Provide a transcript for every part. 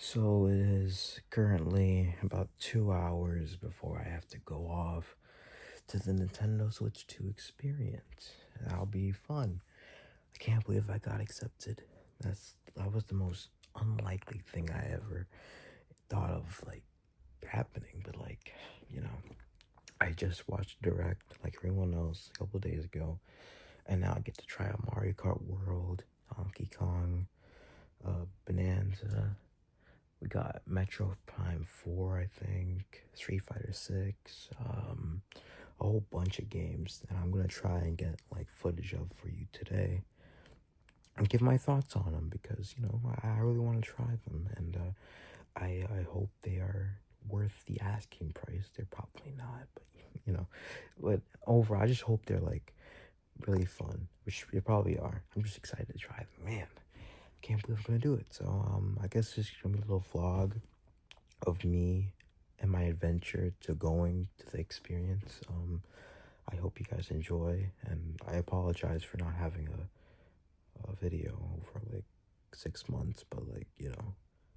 So it is currently about 2 hours before I have to go off to the Nintendo Switch 2 Experience. That'll be fun. I can't believe I got accepted. That was the most unlikely thing I ever thought of happening, but I just watched Direct like everyone else a couple days ago, and now I get to try out Mario Kart World, Donkey Kong, Bonanza. We got Metro Prime 4, I think, Street Fighter 6, a whole bunch of games that I'm gonna try and get footage of for you today and give my thoughts on them because I really want to try them, and I hope they are worth the asking price. They're probably not, but but overall, I just hope they're really fun, which they probably are. I'm just excited to try them, man. Can't believe I'm gonna do it. So I guess it's gonna be a little vlog of me and my adventure to going to the experience. I hope you guys enjoy, and I apologize for not having a video for 6 months, but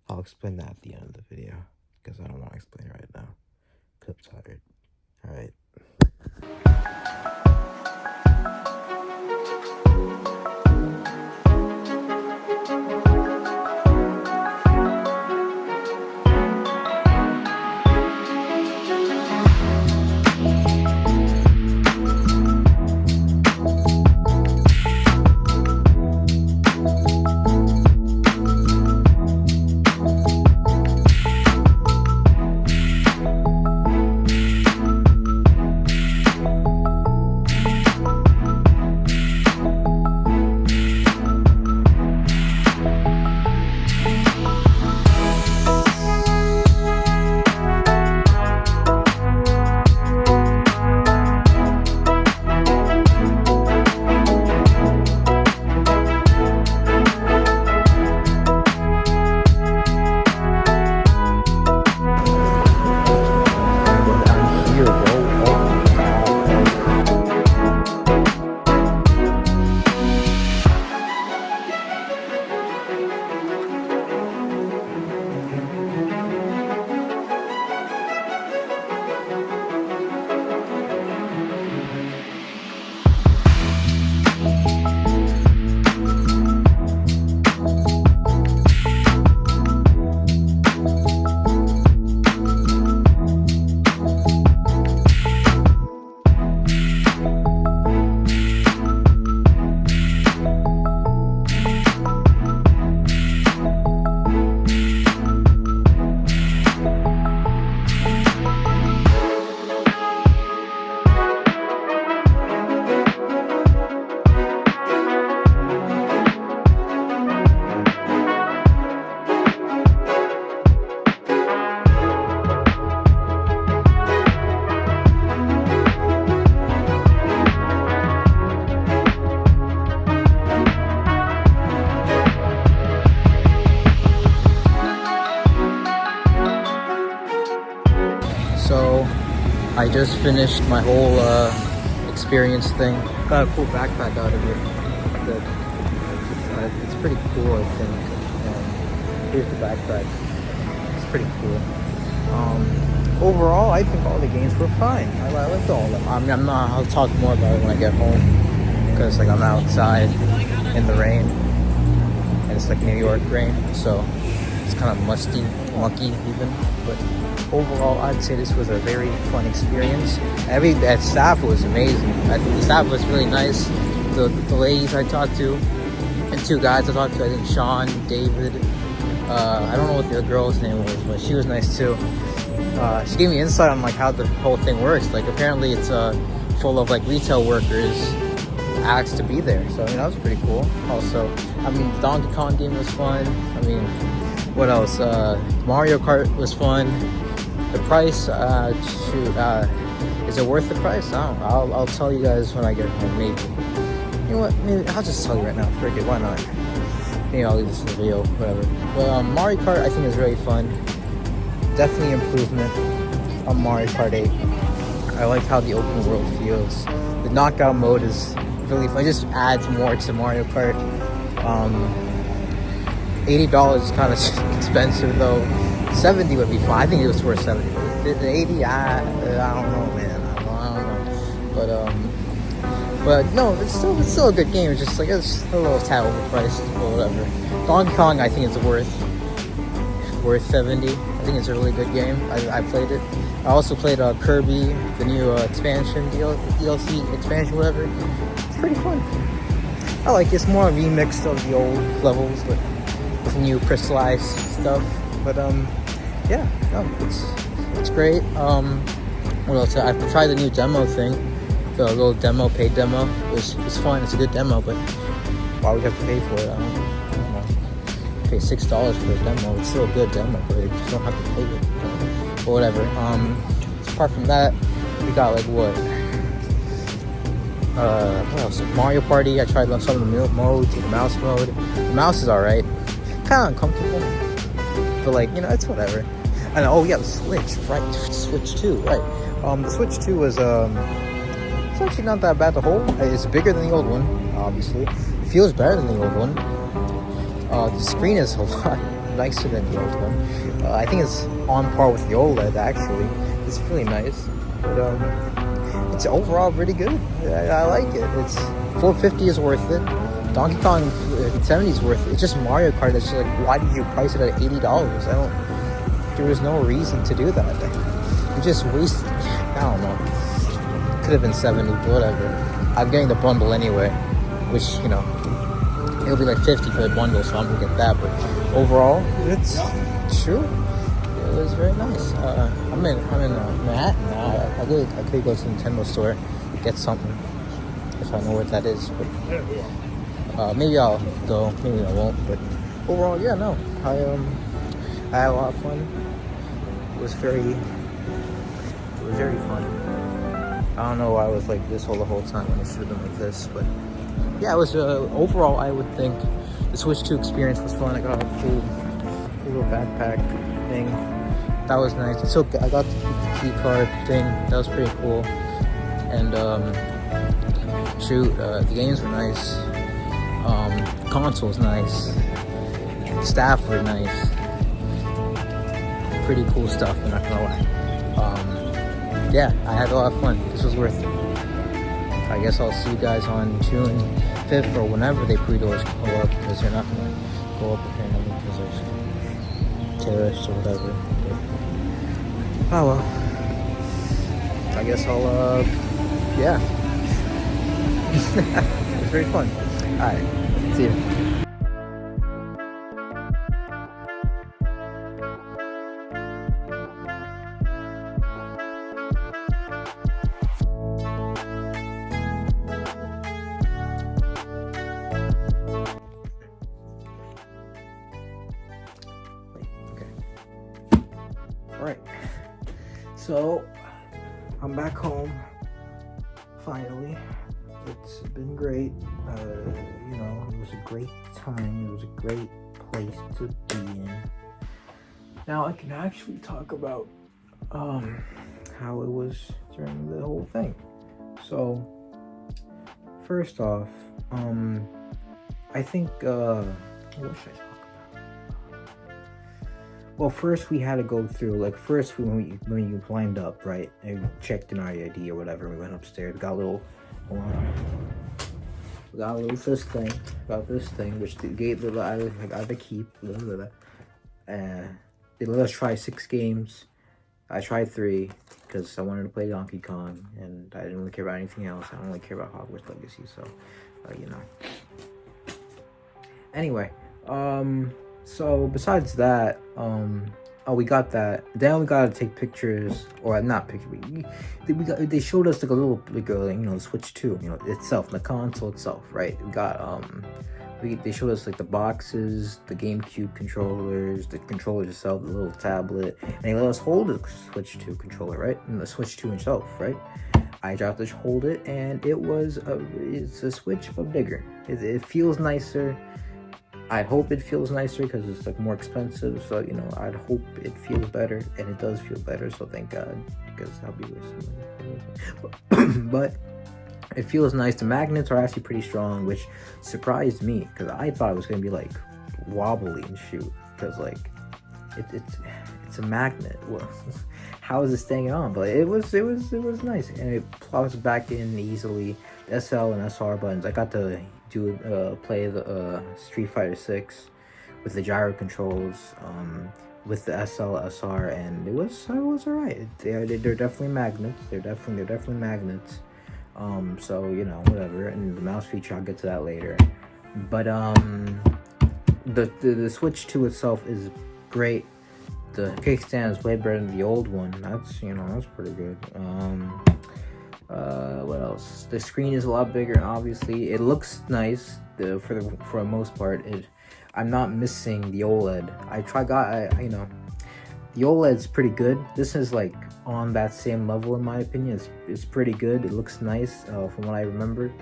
I'll explain that at the end of the video because I don't want to explain it right now because I'm tired. All right. So I just finished my whole experience thing. Got a cool backpack out of it. It's pretty cool, I think. Here's the backpack. It's pretty cool. Overall, I think all the games were fine. I liked all of them. I'll talk more about it when I get home because I'm outside in the rain and it's New York rain, so it's kind of musty, mucky even. But overall, I'd say this was a very fun experience. That staff was amazing. I think the staff was really nice. The ladies I talked to, and two guys I talked to, I think Sean, David, I don't know what the girl's name was, but she was nice too. She gave me insight on how the whole thing works. Apparently it's full of retail workers asked to be there, so that was pretty cool. Also, the Donkey Kong game was fun. What else? Mario Kart was fun. The price, is it worth the price? I don't know. I'll tell you guys when I get home, maybe. You know what? Maybe I'll just tell you right now. Frick it, why not? Maybe I'll leave this in the video, whatever. But Mario Kart, I think, is very fun. Definitely improvement on Mario Kart 8. I like how the open world feels. The knockout mode is really fun. It just adds more to Mario Kart. $80 is kind of expensive though. 70 would be fine. I think it was worth 70. The 80, I don't know, man. I don't know. But no, it's still a good game. It's just like it's a little tad overpriced or whatever. Donkey Kong, I think it's worth 70. I think it's a really good game. I played it. I also played Kirby, the new expansion DLC expansion, whatever. It's pretty fun. I like it. It's more a remix of the old levels, but with new crystallized stuff. But yeah, no, it's great. What else? I've tried the new demo thing, the little demo, paid demo. It's fun. It's a good demo, but why would you have to pay for it? I don't know. Pay $6 for a demo. It's still a good demo, but you just don't have to pay it. But whatever. Apart from that, we got like what else? Mario Party. I tried some of the modes, the mouse mode. The mouse is alright. Kind of uncomfortable, but like, you know, it's whatever. And oh yeah, the Switch, right? Switch 2, right? The Switch 2 was it's actually not that bad to hold. It's bigger than the old one, obviously. It feels better than the old one. The screen is a lot nicer than the old one. I think it's on par with the OLED, actually. It's really nice. But it's overall pretty good. I like it. It's $450 is worth it. Donkey Kong 70 is worth it. It's just Mario Kart that's just like, why did you price it at $80? There was no reason to do that. You just wasted, I don't know. Could have been 70, but whatever. I'm getting the bundle anyway, which, you know, it'll be like 50 for the bundle, so I'm gonna get that. But overall, it's true. It was very nice. I'm in Manhattan now. I could go to the Nintendo store, get something if I know where that is. But maybe I'll go, maybe I won't. But overall, yeah, no. I had a lot of fun. It was very fun. I don't know why I was like this the whole time when I should have been like this, but yeah, it was overall. I would think the Switch 2 experience was fun. I got a cool little backpack thing. That was nice. So I got the key card thing. That was pretty cool. And the games were nice. The console's nice. The staff were nice. Pretty cool stuff. I'm not gonna lie. Yeah, I had a lot of fun. This was worth it. I guess I'll see you guys on June 5th or whenever they pre-doors go up, because they're not gonna go up apparently because there's terrorists or whatever. But, oh well. I guess I'll yeah. It was very fun. Alright, see you. Alright, so I'm back home finally. It's been great. You know, it was a great time. It was a great place to be in. Now I can actually talk about how it was during the whole thing. So first off, I think what should I talk about? Well, first we had to go through, like, first when you lined up, right, and we checked in our ID or whatever, we went upstairs, got a little, hold on, we got a little this thing, which the gate, I got to keep, they let us try 6 games. I tried 3, because I wanted to play Donkey Kong, and I didn't really care about anything else. I don't really care about Hogwarts Legacy, so, you know. Anyway, so besides that, we got that. Then we gotta take pictures, or not pictures. They showed us like a little, like you know, the Switch 2, you know, itself, the console itself, right? We got they showed us like the boxes, the GameCube controllers, the controller itself, the little tablet, and they let us hold the Switch 2 controller, right? And the Switch 2 itself, right? I got to hold it, and it's a Switch but bigger. It feels nicer. I hope it feels nicer because it's like more expensive, so you know, I'd hope it feels better, and it does feel better, so thank God, because I'll be wasting money. But it feels nice. The magnets are actually pretty strong, which surprised me because I thought it was going to be like wobbly and shoot, because like it's a magnet. Well, how is it staying on? But it was nice, and it plows back in easily. The SL and SR buttons. I got to do play the Street Fighter 6 with the gyro controls, with the SL SR, and it was alright. They're definitely magnets. They're definitely magnets. So you know, whatever. And the mouse feature, I'll get to that later. But the Switch 2 itself is great. The kickstand is way better than the old one. That's pretty good. What else? The screen is a lot bigger. Obviously, it looks nice. For the most part, I'm not missing the OLED. The OLED's pretty good. This is like on that same level in my opinion. It's pretty good. It looks nice. From what I remember,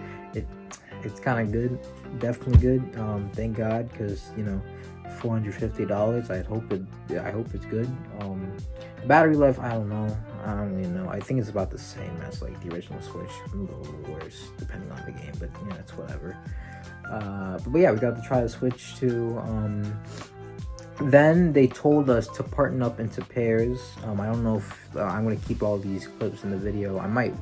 it's kind of good. Definitely good. Thank God, because $450. I hope it's good. Battery life, I don't know. I don't really know. I think it's about the same as like the original Switch. A little worse depending on the game, but it's whatever. But yeah, we got to try the Switch 2. Then they told us to partner up into pairs. I don't know if I'm gonna keep all these clips in the video. I might.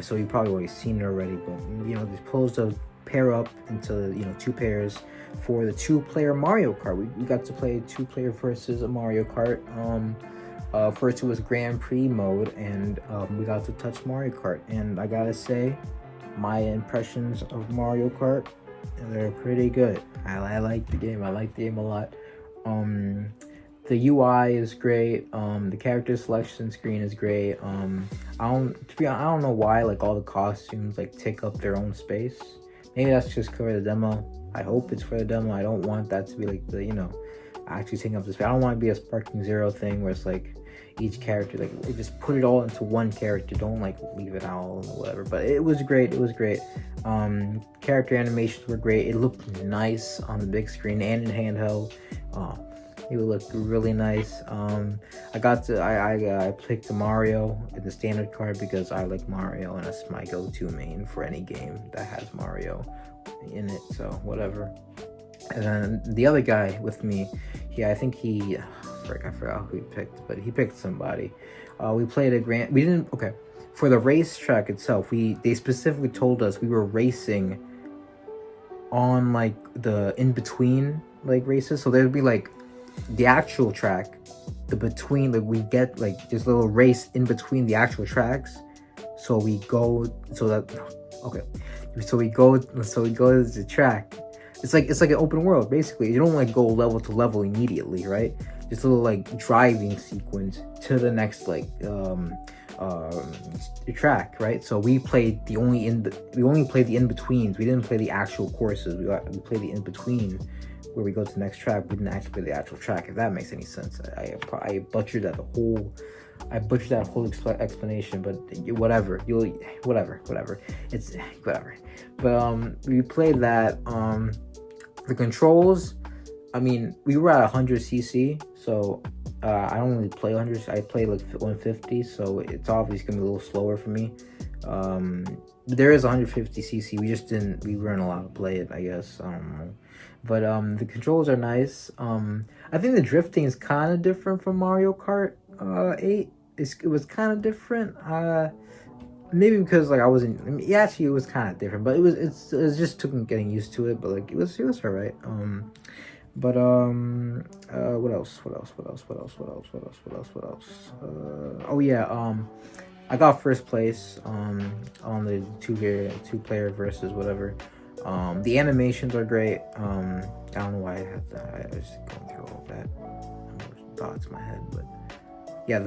So you've probably already seen it already, but they told us to pair up into 2 pairs for the 2-player Mario Kart. We got to play 2-player versus a Mario Kart. First it was Grand Prix mode, and we got to touch Mario Kart. And I gotta say, my impressions of Mario Kart, they're pretty good. I like the game. I like the game a lot. The UI is great. The character selection screen is great. I don't know why like all the costumes like take up their own space. Maybe that's just for the demo. I hope it's for the demo. I don't want that to be like the actually taking up the space. I don't want to be a Sparking Zero thing where it's like each character, like they just put it all into one character. Don't like leave it out or whatever. But it was great. Character animations were great. It looked nice on the big screen and in handheld. It looked really nice. I picked the Mario in the standard card because I like Mario, and that's my go-to main for any game that has Mario in it. So whatever. And then the other guy with me, I forgot who he picked, but he picked somebody. We played for the racetrack itself. They specifically told us we were racing on like the in between like races, so there'd be like the actual track, we get like this little race in between the actual tracks. So we go to the track. It's like an open world basically. You don't like go level to level immediately, right? Just a little like driving sequence to the next like track, right? So we played we only played the in-betweens. We didn't play the actual courses. We played the in-between where we go to the next track. We didn't actually play the actual track, if that makes any sense. I butchered that whole explanation, but whatever. It's whatever. But we played that. The controls, I mean, we were at 100cc, so I don't really play 100. I play like 150, so it's obviously gonna be a little slower for me. But there is 150cc. We weren't allowed to play it, I guess. I don't know. But the controls are nice. I think the drifting is kind of different from Mario Kart 8. It was kind of different. Maybe because like actually it was kind of different, but it just took getting used to it. But like it was alright. What else? I got first place on the two-player versus whatever. The animations are great. I don't know why I was just going through all of that thoughts in my head, but yeah,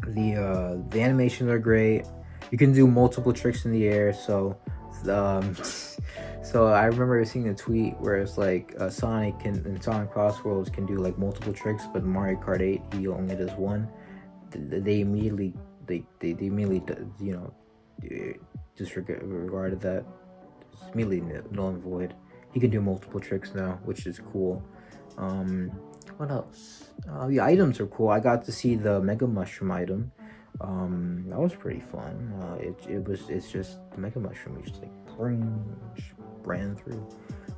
the animations are great. You can do multiple tricks in the air. So I remember seeing a tweet where it's like Sonic Sonic Crossworlds can do like multiple tricks, but Mario Kart 8 he only does one. They immediately disregarded that. It's immediately null and void. He can do multiple tricks now, which is cool. What else? The items are cool. I got to see the Mega Mushroom item. That was pretty fun. It's just the Mega Mushroom. You just like ran through.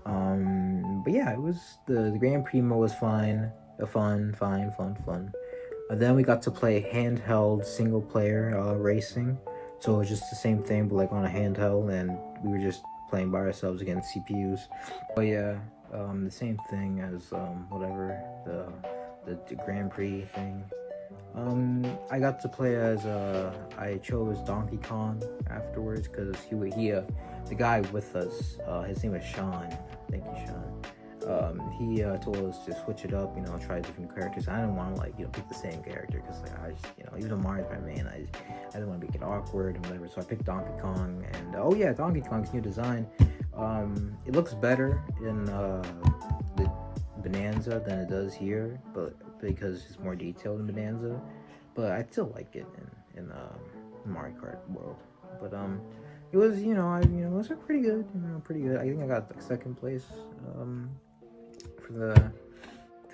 But yeah, it was the Grand Prix mode was fine, fun. Then we got to play handheld single player racing, so it was just the same thing but like on a handheld, and we were just playing by ourselves against CPUs. But yeah, the same thing as whatever the Grand Prix thing. I got to play as I chose Donkey Kong afterwards because he the guy with us, his name is Sean. Thank you, Sean. He told us to switch it up, try different characters. I didn't want to pick the same character because I just, he was a Mario Kart man. I didn't want to make it awkward and whatever. So I picked Donkey Kong, and oh yeah, Donkey Kong's new design. It looks better in the Bonanza than it does here, but because it's more detailed in Bonanza. But I still like it in Mario Kart world. But it was it was pretty good. Pretty good. I think I got like second place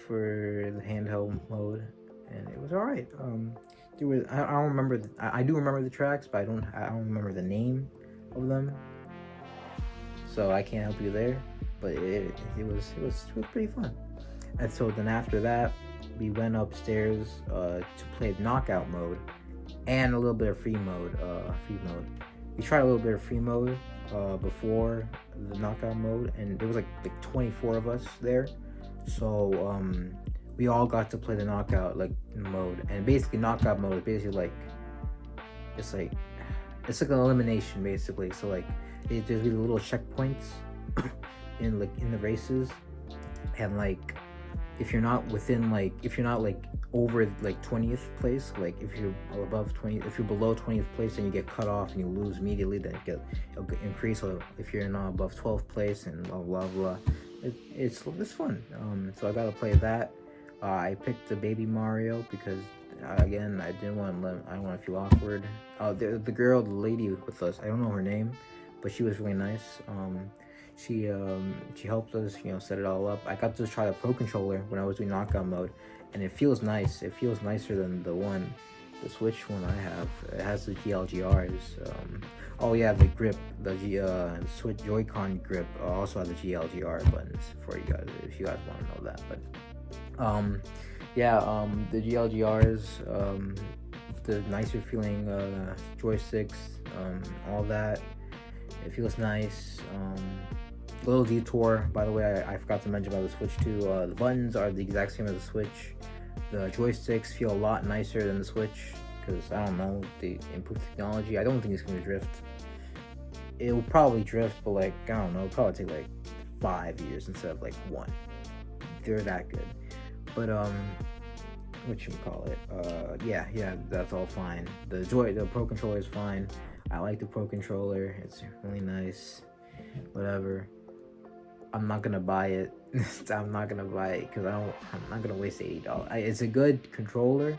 for the handheld mode, and it was all right. There was I don't remember. I do remember the tracks, but I don't remember the name of them. So I can't help you there. But it was pretty fun. And so then after that, we went upstairs to play knockout mode and a little bit of free mode. We tried a little bit of free mode before the knockout mode, and there was like 24 of us there. So we all got to play the knockout mode, and basically knockout mode is basically it's like an elimination basically. So there's really little checkpoints in the races, and if you're not over 20th place, if you're above 20, if you're below 20th place, then you get cut off and you lose immediately. Then it'll increase. So if you're not above 12th place and blah blah blah, it's fun. So I gotta play that. I picked the baby Mario because again I didn't want to feel awkward. The lady with us, I don't know her name, but she was really nice. She helped us, set it all up. I got to try the Pro Controller when I was doing knockout mode, and it feels nice. It feels nicer than the Switch one I have. It has the GLGRs. Oh yeah, the grip, the Switch Joy-Con grip also has the GLGR buttons for you guys if you guys want to know that. But the GLGRs, the nicer feeling joysticks, all that. It feels nice. Little detour, by the way, I forgot to mention about the Switch too. The buttons are the exact same as the Switch. The joysticks feel a lot nicer than the Switch because I don't know, they improved technology. I don't think it's gonna drift. It will probably drift, but I don't know, it'll probably take 5 years instead of 1. They're that good. But yeah, that's all fine. The Pro Controller is fine. I like the Pro Controller. It's really nice. Whatever. I'm not gonna buy it. I'm not gonna buy it because I'm not gonna waste $80. It's a good controller.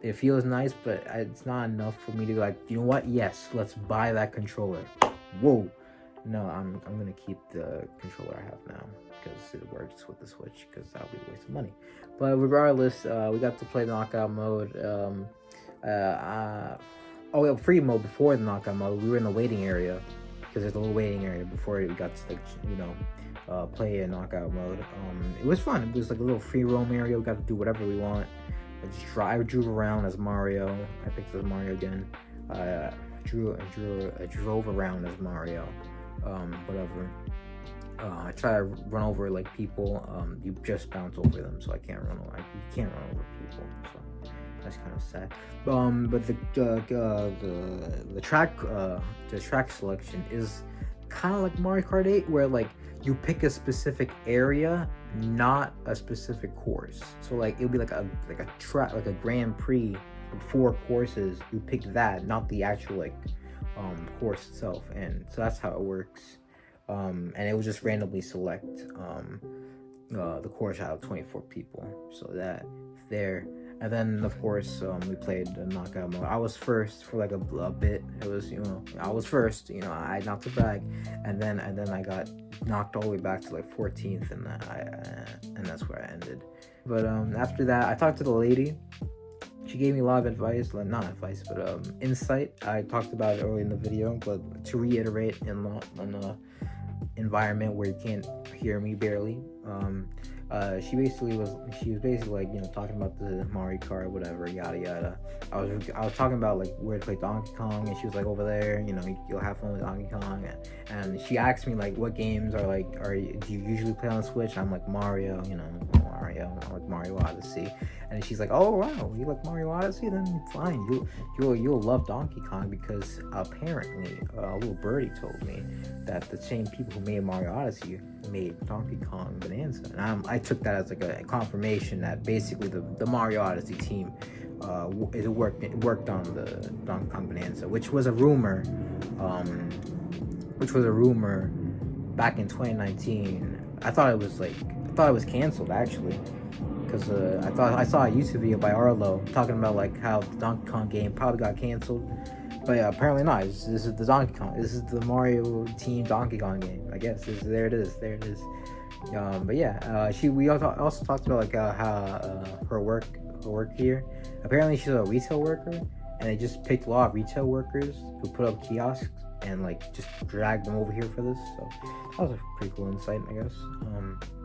It feels nice, but it's not enough for me to be you know what? Yes, let's buy that controller. Whoa. No, I'm gonna keep the controller I have now because it works with the Switch, because that'll be a waste of money. But regardless, we got to play knockout mode. Free mode before the knockout mode. We were in the waiting area because there's a little waiting area before we got to play a knockout mode. It was fun. It was a little free roam area. We got to do whatever we want. I drove around as Mario. I picked as Mario again. I drove around as Mario. Whatever. I try to run over people. You just bounce over them, so I can't run over. You can't run over people. So that's kind of sad. But the track selection is kind of like Mario Kart 8, where you pick a specific area, not a specific course. So it'll be a track, a Grand Prix, 4 courses. You pick that, not the actual course itself, and so that's how it works. And it will just randomly select the course out of 24 people. So that there. And then of course we played the knockout mode. I was first for a bit. It was I was first. I not to brag, and then I got knocked all the way back to 14th, and that's where I ended. But after that, I talked to the lady. She gave me a lot of advice, not advice, but insight. I talked about it early in the video, but to reiterate environment where you can't hear me barely. She was basically like, talking about the Mario Kart, whatever, yada yada. I was talking about like where to play Donkey Kong, and she was like, over there, you'll have fun with Donkey Kong. And she asked me like, what games do you usually play on the Switch? And I'm like, Mario, Mario, I like Mario Odyssey. And she's like, oh wow, you like Mario Odyssey? Then fine, you'll love Donkey Kong, because apparently a little birdie told me that the same people who made Mario Odyssey made Donkey Kong Bonanza. And I took that as like a confirmation that basically the Mario Odyssey team worked on the Donkey Kong Bonanza, which was a rumor back in 2019. I thought it was canceled, actually, because I saw a YouTube video by Arlo talking about like how the Donkey Kong game probably got canceled. But yeah, apparently not. This is the Donkey Kong. This is the Mario Team Donkey Kong game, I guess. There it is. But yeah, we also talked about like how her work here. Apparently she's a retail worker, and they just picked a lot of retail workers who put up kiosks and like just dragged them over here for this. So that was a pretty cool insight, I guess.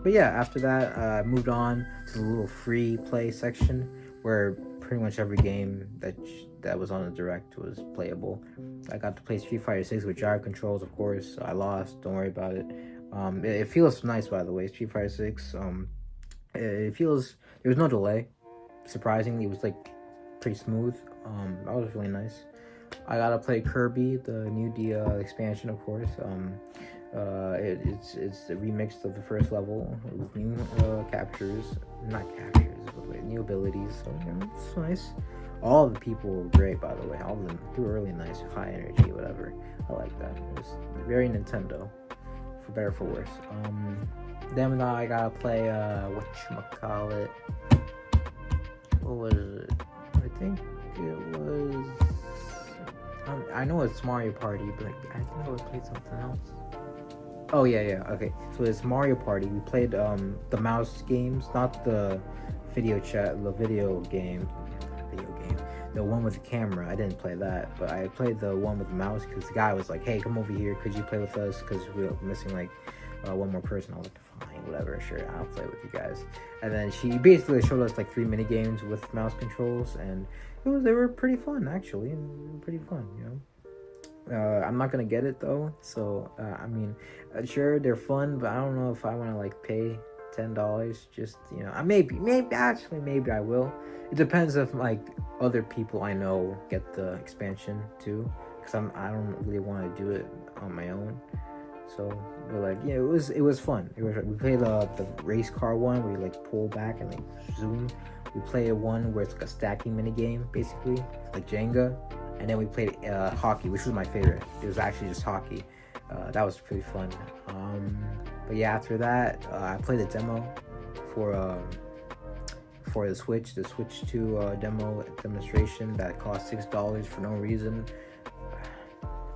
But yeah, after that, I moved on to the little free play section where pretty much every game that was on the Direct was playable. I got to play Street Fighter 6 with gyro controls, of course. I lost, don't worry about it. It feels nice, by the way. Street Fighter 6, it feels, there was no delay. Surprisingly, it was like pretty smooth. That was really nice. I got to play Kirby, the new expansion, of course. It's the remix of the first level with new new abilities. So it's nice. All of the people were great, by the way. All of them, they were really nice, high energy, whatever. I like that. It was very Nintendo, for better or for worse. Then now I gotta play whatchamacallit. What was it? I think it was. I know it's Mario Party, but I think I would play something else. Oh yeah, okay. So it's Mario Party. We played the mouse games, not the video game. The one with the camera. I didn't play that, but I played the one with the mouse because the guy was like, hey, come over here, could you play with us, because we were missing like one more person. I was like, fine, whatever, sure, I'll play with you guys. And then she basically showed us like 3 mini games with mouse controls, and they were pretty fun, actually. Pretty fun, I'm not gonna get it though, so I mean, sure, they're fun, but I don't know if I want to like pay $10 just, maybe I will. It depends if like other people I know get the expansion too, because I don't really want to do it on my own. So, but like, it was fun. We played the race car one where you like pull back and like zoom. We played one where it's like a stacking mini game, basically like Jenga. And then we played hockey, which was my favorite. It was actually just hockey. That was pretty fun. But yeah, after that, I played a demo for the Switch 2 demonstration that cost $6 for no reason.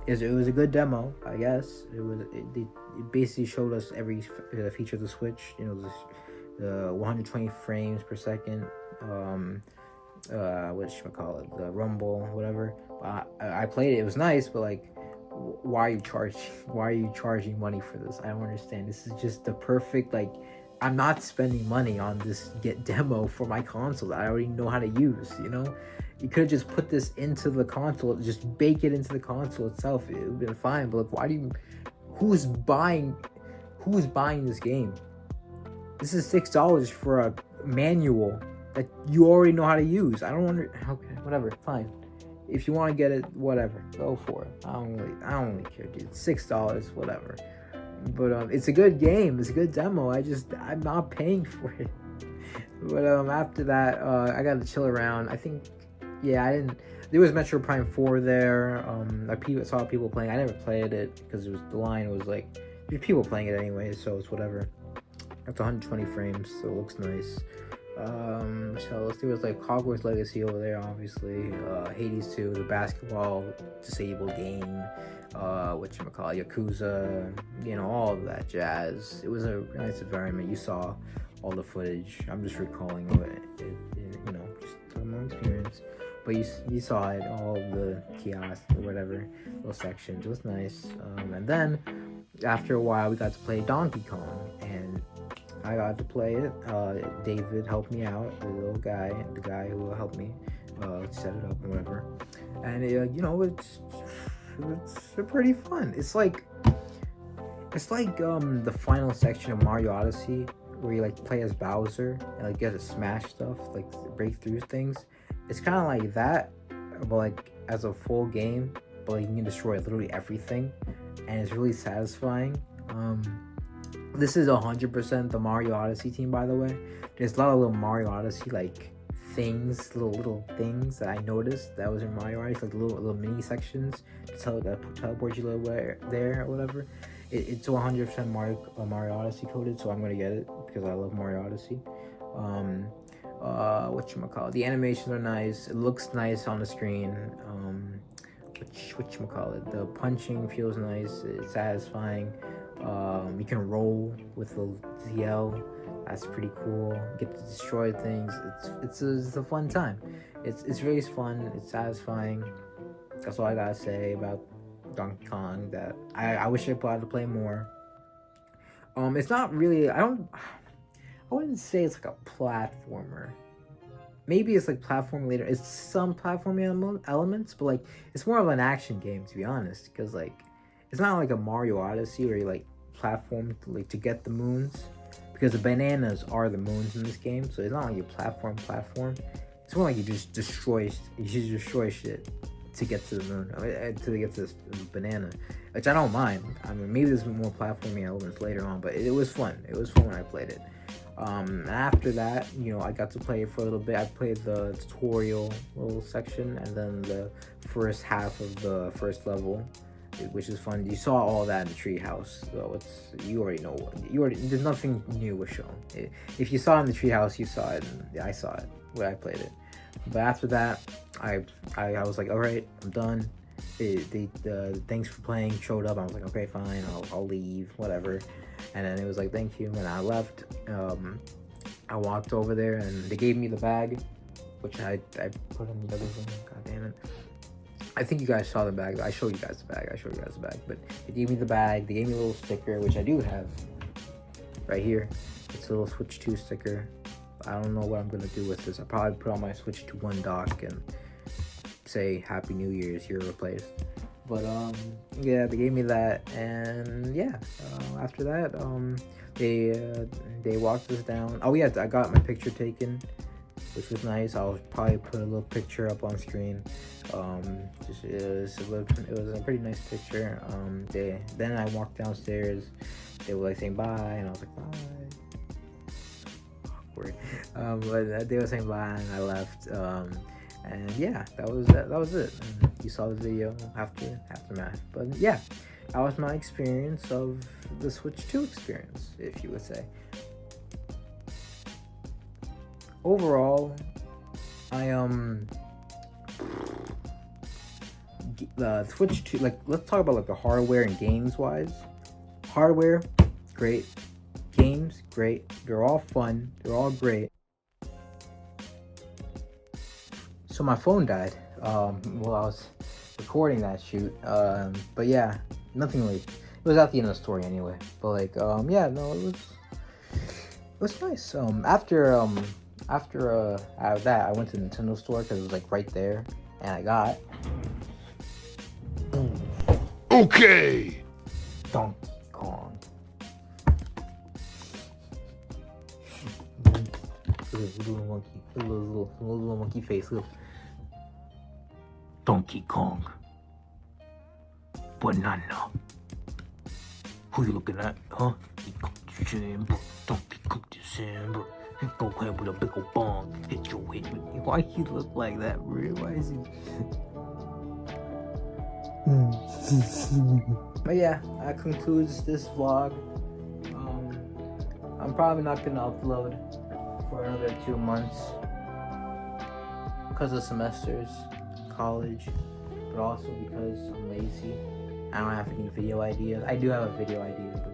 It was a good demo, I guess. It basically showed us every feature of the Switch. The 120 frames per second. The rumble, whatever. I played it. It was nice, but like, why are you charging money for this? I don't understand. This is just the perfect, like, I'm not spending money on this demo for my console that I already know how to use. You could have just put this into the console, just bake it into the console itself. It would have been fine. But like, who's buying this game? This is $6 for a manual that you already know how to use. Okay, whatever, fine. If you want to get it, whatever, go for it. I don't really care, dude. $6, whatever. But it's a good game. It's a good demo. I'm not paying for it. But after that, I got to chill around. I think, I didn't. There was Metro Prime 4 there. I saw people playing. I never played it because the line was like, there's people playing it anyway, so it's whatever. It's 120 frames, so it looks nice. So there was like Hogwarts Legacy over there, obviously. Hades 2, the basketball disabled game. Yakuza, all of that jazz. It was a nice environment. You saw all the footage. I'm just recalling it just from my experience. But you saw it, all the kiosks or whatever, those sections. It was nice. And then after a while, we got to play Donkey Kong, and I got to play it. David helped me out, the guy who helped me set it up and whatever. And it's pretty fun. It's like the final section of Mario Odyssey where you like play as Bowser and like get to smash stuff, like break through things. It's kind of like that, but like as a full game, but like you can destroy literally everything, and it's really satisfying. This is 100% the Mario Odyssey team, by the way. There's a lot of little Mario Odyssey like things, little things that I noticed that was in Mario Odyssey, like little mini sections to teleport you there or whatever. It's 100% Mario Odyssey coded, so I'm gonna get it because I love Mario Odyssey. Whatchamacallit, the animations are nice. It looks nice on the screen. Whatchamacallit, the punching feels nice. It's satisfying. You can roll with the ZL. That's pretty cool. You get to destroy things. It's a fun time. It's really fun. It's satisfying. That's all I gotta say about Donkey Kong. That I wish I got to play more. It's not really. I wouldn't say it's like a platformer. Maybe it's like platforming later. It's some platforming elements, but like it's more of an action game, to be honest. Because like it's not like a Mario Odyssey where you like platform like to get the moons. Because the bananas are the moons in this game, so it's not like you platform. It's more like you just destroy shit to get to the moon, to get to this banana, which I don't mind. I mean, maybe there's more platforming elements later on, but it was fun. It was fun when I played it. After that, I got to play it for a little bit. I played the tutorial little section and then the first half of the first level, which is fun. You saw all that in the treehouse, so you already know. There's nothing new was shown. If you saw it in the treehouse, you saw it. And I saw it when I played it. But after that, I was like, all right, I'm done. The thanks for playing showed up. I was like, okay, fine, I'll leave, whatever. And then it was like, thank you, and I left. I walked over there, and they gave me the bag, which I put in the other room. God damn it. I think you guys saw the bag. I showed you guys the bag. But they gave me the bag. They gave me a little sticker, which I do have right here. It's a little Switch 2 sticker. I don't know what I'm gonna do with this. I'll probably put on my Switch 2 1 dock and say Happy New Year's, you're replaced. But yeah, they gave me that, and yeah, after that, they walked us down. Oh yeah, I got my picture taken, which was nice. I'll probably put a little picture up on screen. It was a pretty nice picture. Then I walked downstairs. They were like saying bye, and I was like bye. Awkward. But they were saying bye, and I left. And yeah, that was it. And you saw the video aftermath. But yeah, that was my experience of the Switch 2 experience, if you would say. Overall, the Switch 2, like, let's talk about like the hardware and games wise. Hardware, great. Games, great. They're all fun. They're all great. So my phone died while I was recording that shoot. But yeah, nothing like, it was at the end of the story anyway. But like, yeah, no, it was nice. After that, I went to the Nintendo store because it was like right there, and I got Okay. Donkey Kong. Little monkey, little monkey face. Look. Donkey Kong. Banana. Who you looking at, huh? He cooked December. Donkey cooked December. Go ahead with a big ol' bong. Hit your head. Why he look like that, bro? Why is he? But yeah, that concludes this vlog. I'm probably not gonna upload for another 2 months because of semesters, college, but also because I'm lazy. I don't have any video ideas. I do have a video idea, but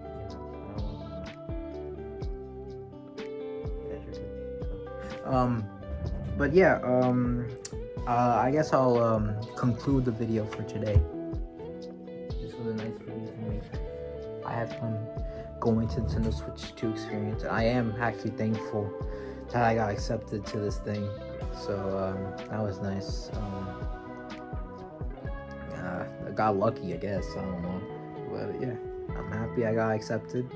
I don't know. But yeah, I guess I'll conclude the video for today. This was a nice video for me. I fun going to Nintendo Switch 2 experience. And I am actually thankful that I got accepted to this thing. So that was nice. I got lucky, I guess. I don't know, but yeah, I'm happy I got accepted.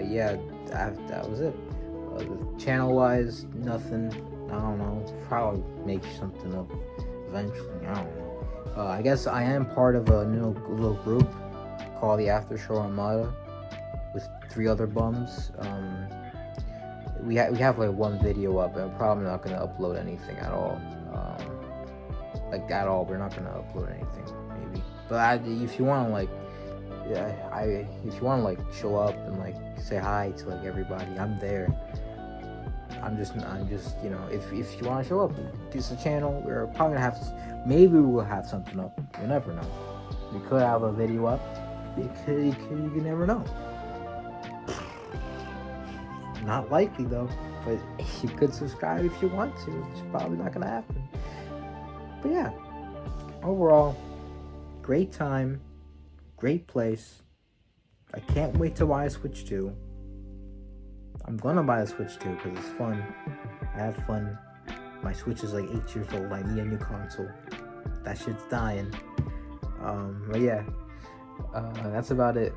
Yeah, that was it. Channel-wise, nothing. I don't know. Probably make something up eventually. I don't know. I guess I am part of a new little group called the After Show Armada with 3 other bums. We have like 1 video up, and I'm probably not gonna upload anything at all. Like at all, we're not gonna upload anything, maybe. But if you wanna like, if you wanna like show up and like say hi to like everybody, I'm there. I'm just, you know, if you want to show up, it's a channel. We're probably gonna have, maybe we'll have something up. You never know. We could have a video up. You can never know. Not likely though, but you could subscribe if you want to. It's probably not gonna happen. But yeah, overall, great time, great place. I can't wait to buy a Switch 2. I'm gonna buy a Switch 2 because it's fun. I have fun. My Switch is like 8 years old. I need a new console. That shit's dying. But yeah, that's about it.